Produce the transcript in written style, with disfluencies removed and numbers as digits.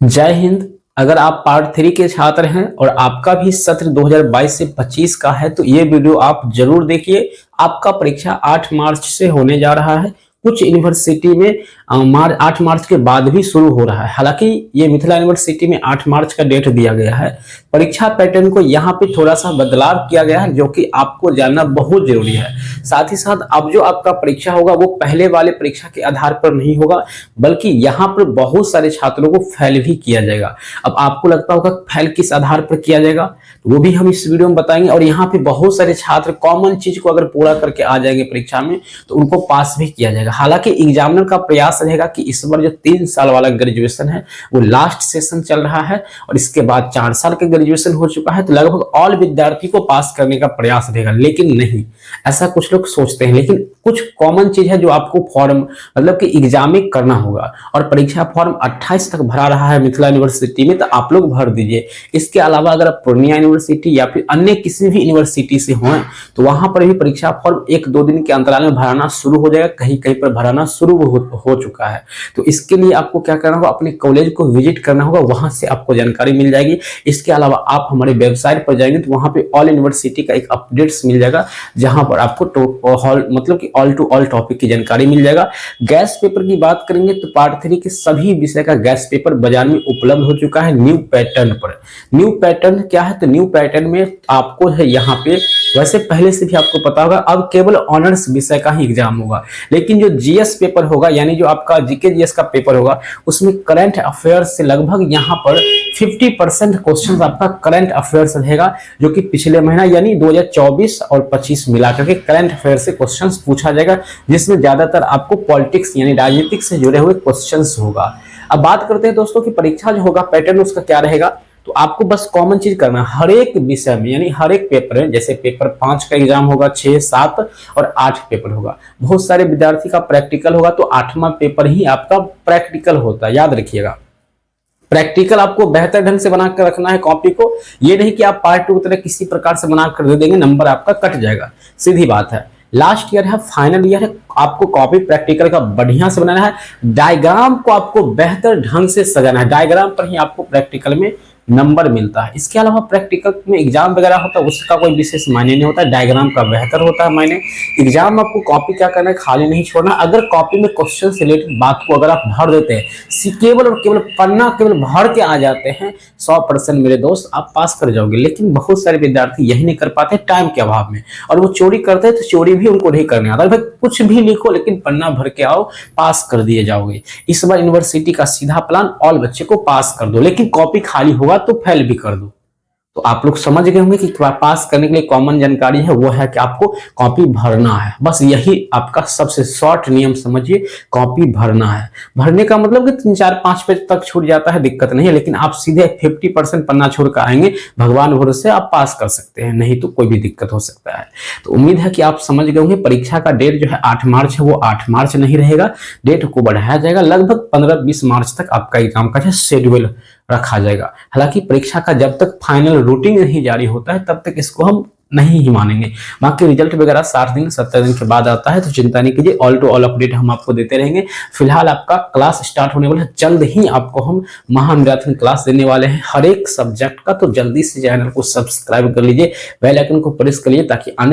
जय हिंद। अगर आप पार्ट 3 के छात्र हैं और आपका भी सत्र 2022 से 25 का है तो ये वीडियो आप जरूर देखिए। आपका परीक्षा 8 मार्च से होने जा रहा है। कुछ यूनिवर्सिटी में 8 मार्च के बाद भी शुरू हो रहा है। हालांकि ये मिथिला यूनिवर्सिटी में 8 मार्च का डेट दिया गया है। परीक्षा पैटर्न को यहाँ पे थोड़ा सा बदलाव किया गया है जो कि आपको जानना बहुत जरूरी है। साथ ही साथ अब जो आपका परीक्षा होगा वो पहले वाले परीक्षा के आधार पर नहीं होगा, बल्कि यहाँ पर बहुत सारे छात्रों को फेल भी किया जाएगा। अब आपको लगता होगा फेल किस आधार पर किया जाएगा, तो वो भी हम इस वीडियो में बताएंगे। और यहाँ पे बहुत सारे छात्र कॉमन चीज को अगर पूरा करके आ जाएंगे परीक्षा में तो उनको पास भी किया जाएगा। हालांकि एग्जामिनर का प्रयास रहेगा कि इस बार जो 3 साल वाला ग्रेजुएशन है वो लास्ट सेशन चल रहा है और इसके बाद 4 साल का ग्रेजुएशन हो चुका है, तो लगभग ऑल विद्यार्थी को पास करने का प्रयास रहेगा। लेकिन नहीं, ऐसा कुछ लोग सोचते हैं, लेकिन कुछ कॉमन चीज है जो आपको फॉर्म मतलब कि एग्जाम में करना होगा। और परीक्षा फॉर्म 28 तक भरा रहा है मिथिला यूनिवर्सिटी में, तो आप लोग भर दीजिए। इसके अलावा अगर आप पूर्णिया यूनिवर्सिटी या फिर अन्य किसी भी यूनिवर्सिटी से हो तो वहां पर भी परीक्षा फॉर्म 1-2 दिन के अंतराल में भराना शुरू हो जाएगा। कहीं कहीं पर भराना शुरू हो चुका है। तो इसके लिए आपको क्या करना होगा, अपने कॉलेज को विजिट करना होगा, वहां से आपको जानकारी मिल जाएगी। इसके अलावा आप हमारे वेबसाइट पर जाएंगे तो वहां पे ऑल यूनिवर्सिटी का एक अपडेट्स मिल जाएगा, जहां पर आपको मतलब कि ऑल टू ऑल टॉपिक की जानकारी मिल जाएगा। गैस पेपर की बात करेंगे तो पार्ट 3 के सभी विषय का गैस पेपर बाजार में उपलब्ध हो चुका है न्यू पैटर्न पर। न्यू पैटर्न क्या है, तो न्यू पैटर्न में आपको है यहाँ पे, वैसे पहले से भी आपको पता होगा, अब केवल ऑनर्स विषय का ही एग्जाम होगा। लेकिन जो जीएस पेपर होगा, यानी जो आपका जीके जीएस का पेपर होगा, उसमें करंट अफेयर्स से लगभग यहाँ पर 50% क्वेश्चन आपका करंट अफेयर्स रहेगा, जो कि पिछले महीना यानी 2024 और 25 मिलाकर के करंट अफेयर से क्वेश्चन पूछा जाएगा, जिसमें ज्यादातर आपको पॉलिटिक्स यानी राजनीतिक से जुड़े हुए क्वेश्चन होगा। अब बात करते हैं दोस्तों कि परीक्षा जो होगा पैटर्न उसका क्या रहेगा। तो आपको बस कॉमन चीज करना है, हर एक विषय में यानी हर एक पेपर है, जैसे पेपर 5 का एग्जाम होगा, 6, 7 और 8 पेपर होगा। बहुत सारे विद्यार्थी का प्रैक्टिकल होगा, तो 8वां पेपर ही आपका प्रैक्टिकल होता है, याद रखिएगा। प्रैक्टिकल आपको बेहतर ढंग से बनाकर रखना है कॉपी को, ये नहीं कि आप पार्ट 2 की तरह किसी प्रकार से बनाकर दे देंगे, नंबर आपका कट जाएगा। सीधी बात है, लास्ट ईयर है, फाइनल ईयर है, आपको कॉपी प्रैक्टिकल का बढ़िया से बनाना है। डायग्राम को आपको बेहतर ढंग से सजाना है, डायग्राम पर ही आपको प्रैक्टिकल में नंबर मिलता है। इसके अलावा प्रैक्टिकल में एग्जाम वगैरह होता है उसका कोई विशेष मायने नहीं होता, डायग्राम का बेहतर होता है मायने। एग्जाम में आपको कॉपी क्या करना है, खाली नहीं छोड़ना। अगर कॉपी में क्वेश्चन से रिलेटेड बात को अगर आप भर देते हैं, केवल और केवल पन्ना केवल भर के आ जाते हैं, 100% मेरे दोस्त आप पास कर जाओगे। लेकिन बहुत सारे विद्यार्थी यही नहीं कर पाते टाइम के अभाव में, और वो चोरी करते हैं, तो चोरी भी उनको नहीं करने आता। भाई कुछ भी लिखो लेकिन पन्ना भर के आओ, पास कर दिए जाओगे। इस बार यूनिवर्सिटी का सीधा प्लान, ऑल बच्चे को पास कर दो, लेकिन कॉपी खाली होगा तो फेल भी कर दो। तो आप लोग समझ गए होंगे कि पास करने के लिए कॉमन जानकारी है वो है कि आपको कॉपी भरना है। बस यही आपका सबसे शॉर्ट नियम समझिए, कॉपी भरना है। भरने का मतलब कि 3-4-5 पेज तक छूट जाता है, दिक्कत नहीं है, लेकिन आप सीधे 50% पन्ना छोड़ कर आएंगे, भगवान भरोसे आप पास कर सकते हैं, नहीं तो कोई भी दिक्कत हो सकता है। तो उम्मीद है कि आप समझ गए होंगे। परीक्षा का डेट जो है 8 मार्च है, वो 8 मार्च नहीं रहेगा, डेट को बढ़ाया जाएगा। लगभग 15-20 मार्च तक आपका एग्जाम का शेड्यूल रखा जाएगा। हालांकि परीक्षा का जब तक फाइनल रूटीन नहीं जारी होता है तब तक इसको हम नहीं ही मानेंगे। बाकी रिजल्ट वगैरह 60 दिन 70 दिन के बाद आता है, तो चिंता नहीं कीजिए, ऑल टू ऑल अपडेट हम आपको देते रहेंगे। फिलहाल आपका क्लास स्टार्ट होने वाला है, जल्द ही आपको हम महामैराथन क्लास देने वाले हैं हर एक सब्जेक्ट का। तो जल्दी से चैनल को सब्सक्राइब कर लीजिए, बेल आइकन को प्रेस कर लीजिए, ताकि आने